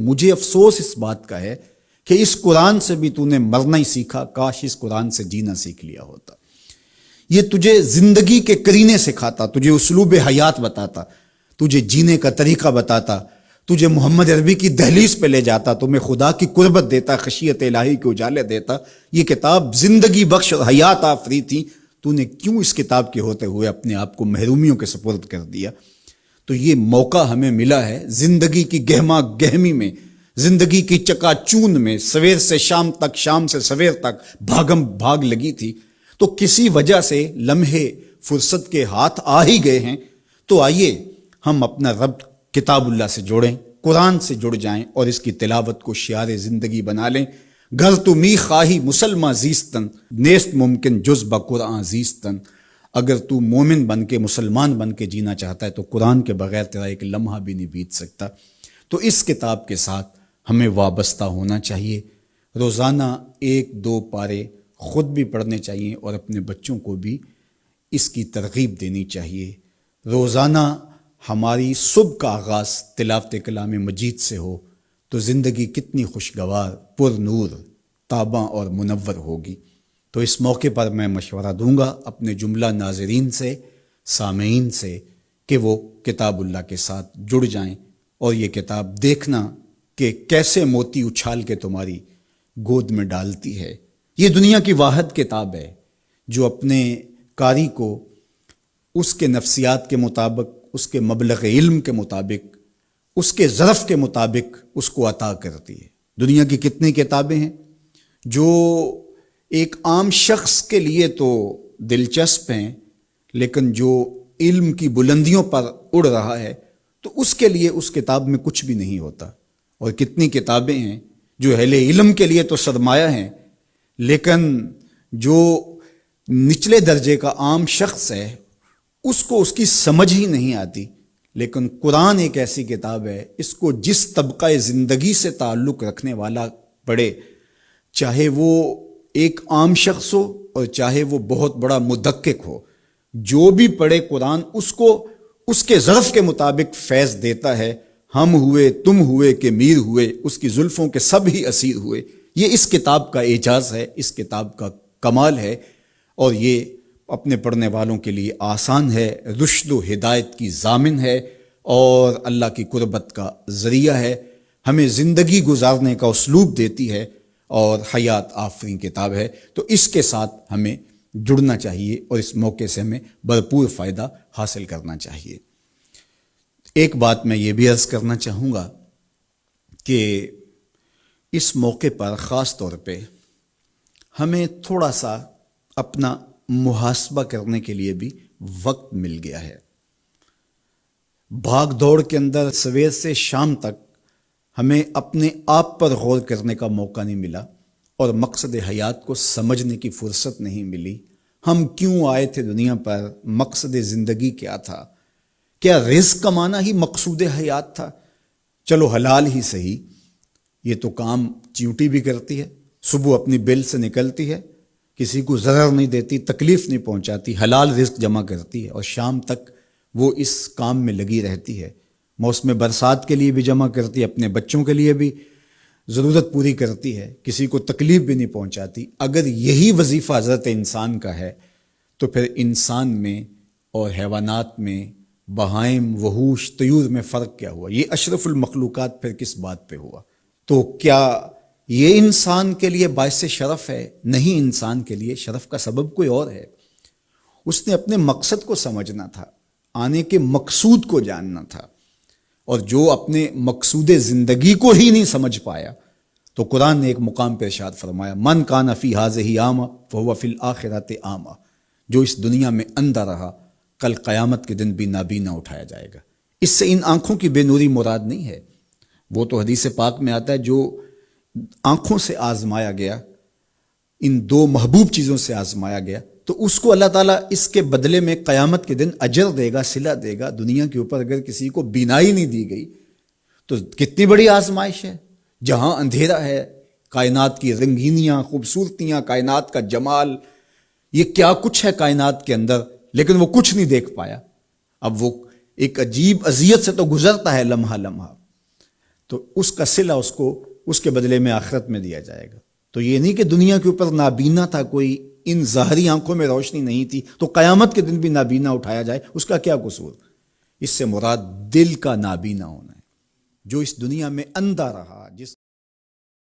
مجھے افسوس اس بات کا ہے کہ اس قرآن سے بھی تو نے مرنا ہی سیکھا، کاش اس قرآن سے جینا سیکھ لیا ہوتا۔ یہ تجھے زندگی کے کرینے سکھاتا، تجھے اسلوب حیات بتاتا، تجھے جینے کا طریقہ بتاتا، تجھے محمد عربی کی دہلیز پہ لے جاتا، تمہیں خدا کی قربت دیتا، خشیت الہی کے اجالے دیتا۔ یہ کتاب زندگی بخش اور حیات آفری تھی، تو نے کیوں اس کتاب کے ہوتے ہوئے اپنے آپ کو محرومیوں کے سپرد کر دیا؟ تو یہ موقع ہمیں ملا ہے زندگی کی گہما گہمی میں، زندگی کی چکا چون میں، سویر سے شام تک، شام سے سویر تک بھاگم بھاگ لگی تھی، تو کسی وجہ سے لمحے فرصت کے ہاتھ آ ہی گئے ہیں۔ تو آئیے ہم اپنا رب کتاب اللہ سے جوڑیں، قرآن سے جڑ جائیں اور اس کی تلاوت کو شعار زندگی بنا لیں۔ گھر تو می خواہی مسلمہ زیستن، نیست ممکن جز بقرآن زیستن۔ اگر تو مومن بن کے، مسلمان بن کے جینا چاہتا ہے تو قرآن کے بغیر تیرا ایک لمحہ بھی نہیں بیت سکتا۔ تو اس کتاب کے ساتھ ہمیں وابستہ ہونا چاہیے، روزانہ 1-2 پارے خود بھی پڑھنے چاہیے اور اپنے بچوں کو بھی اس کی ترغیب دینی چاہیے۔ روزانہ ہماری صبح کا آغاز تلاوت کلام مجید سے ہو تو زندگی کتنی خوشگوار، پر نور، تاباں اور منور ہوگی۔ تو اس موقع پر میں مشورہ دوں گا اپنے جملہ ناظرین سے، سامعین سے، کہ وہ کتاب اللہ کے ساتھ جڑ جائیں اور یہ کتاب دیکھنا کہ کیسے موتی اچھال کے تمہاری گود میں ڈالتی ہے۔ یہ دنیا کی واحد کتاب ہے جو اپنے قاری کو اس کے نفسیات کے مطابق، اس کے مبلغ علم کے مطابق، اس کے ظرف کے مطابق اس کو عطا کرتی ہے۔ دنیا کی کتنی کتابیں ہیں جو ایک عام شخص کے لیے تو دلچسپ ہیں، لیکن جو علم کی بلندیوں پر اڑ رہا ہے تو اس کے لیے اس کتاب میں کچھ بھی نہیں ہوتا۔ اور کتنی کتابیں ہیں جو اہل علم کے لیے تو سرمایہ ہیں، لیکن جو نچلے درجے کا عام شخص ہے اس کو اس کی سمجھ ہی نہیں آتی۔ لیکن قرآن ایک ایسی کتاب ہے، اس کو جس طبقہ زندگی سے تعلق رکھنے والا پڑھے، چاہے وہ ایک عام شخص ہو اور چاہے وہ بہت بڑا مدقق ہو، جو بھی پڑھے قرآن اس کو اس کے ظرف کے مطابق فیض دیتا ہے۔ ہم ہوئے، تم ہوئے کہ میر ہوئے، اس کی زلفوں کے سب ہی اسیر ہوئے۔ یہ اس کتاب کا اعجاز ہے، اس کتاب کا کمال ہے، اور یہ اپنے پڑھنے والوں کے لیے آسان ہے، رشد و ہدایت کی ضامن ہے اور اللہ کی قربت کا ذریعہ ہے، ہمیں زندگی گزارنے کا اسلوب دیتی ہے اور حیات آفرین کتاب ہے۔ تو اس کے ساتھ ہمیں جڑنا چاہیے اور اس موقع سے ہمیں بھرپور فائدہ حاصل کرنا چاہیے۔ ایک بات میں یہ بھی عرض کرنا چاہوں گا کہ اس موقع پر خاص طور پہ ہمیں تھوڑا سا اپنا محاسبہ کرنے کے لیے بھی وقت مل گیا ہے۔ بھاگ دوڑ کے اندر سویر سے شام تک ہمیں اپنے آپ پر غور کرنے کا موقع نہیں ملا اور مقصد حیات کو سمجھنے کی فرصت نہیں ملی۔ ہم کیوں آئے تھے دنیا پر؟ مقصد زندگی کیا تھا؟ کیا رزق کمانا ہی مقصود حیات تھا؟ چلو حلال ہی صحیح، یہ تو کام چیوٹی بھی کرتی ہے، صبح اپنی بل سے نکلتی ہے، کسی کو ضرر نہیں دیتی، تکلیف نہیں پہنچاتی، حلال رزق جمع کرتی ہے اور شام تک وہ اس کام میں لگی رہتی ہے۔ موسم برسات کے لیے بھی جمع کرتی ہے، اپنے بچوں کے لیے بھی ضرورت پوری کرتی ہے، کسی کو تکلیف بھی نہیں پہنچاتی۔ اگر یہی وظیفہ حضرت انسان کا ہے تو پھر انسان میں اور حیوانات میں، بہائم، وحوش، طیور میں فرق کیا ہوا؟ یہ اشرف المخلوقات پھر کس بات پہ ہوا؟ تو کیا یہ انسان کے لیے باعث شرف ہے؟ نہیں، انسان کے لیے شرف کا سبب کوئی اور ہے۔ اس نے اپنے مقصد کو سمجھنا تھا، آنے کے مقصود کو جاننا تھا، اور جو اپنے مقصود زندگی کو ہی نہیں سمجھ پایا تو قرآن نے ایک مقام پہ ارشاد فرمایا، من کان فی ہذہ اعمی فہو فی الآخرۃ اعمی، جو اس دنیا میں اندھا رہا کل قیامت کے دن بھی نابینا اٹھایا جائے گا۔ اس سے ان آنکھوں کی بے نوری مراد نہیں ہے، وہ تو حدیث پاک میں آتا ہے جو آنکھوں سے آزمایا گیا، ان 2 محبوب چیزوں سے آزمایا گیا، تو اس کو اللہ تعالیٰ اس کے بدلے میں قیامت کے دن اجر دے گا، صلہ دے گا۔ دنیا کے اوپر اگر کسی کو بینائی نہیں دی گئی تو کتنی بڑی آزمائش ہے۔ جہاں اندھیرا ہے، کائنات کی رنگینیاں، خوبصورتیاں، کائنات کا جمال، یہ کیا کچھ ہے کائنات کے اندر، لیکن وہ کچھ نہیں دیکھ پایا۔ اب وہ ایک عجیب اذیت سے تو گزرتا ہے لمحہ لمحہ۔ تو اس کا صلہ اس کو اس کے بدلے میں آخرت میں دیا جائے گا. تو یہ نہیں کہ دنیا کے اوپر نابینا تھا کوئی، ان ظاہری آنکھوں میں روشنی نہیں تھی تو قیامت کے دن بھی نابینا اٹھایا جائے، اس کا کیا قصور؟ اس سے مراد دل کا نابینا ہونا ہے، جو اس دنیا میں اندھا رہا، جس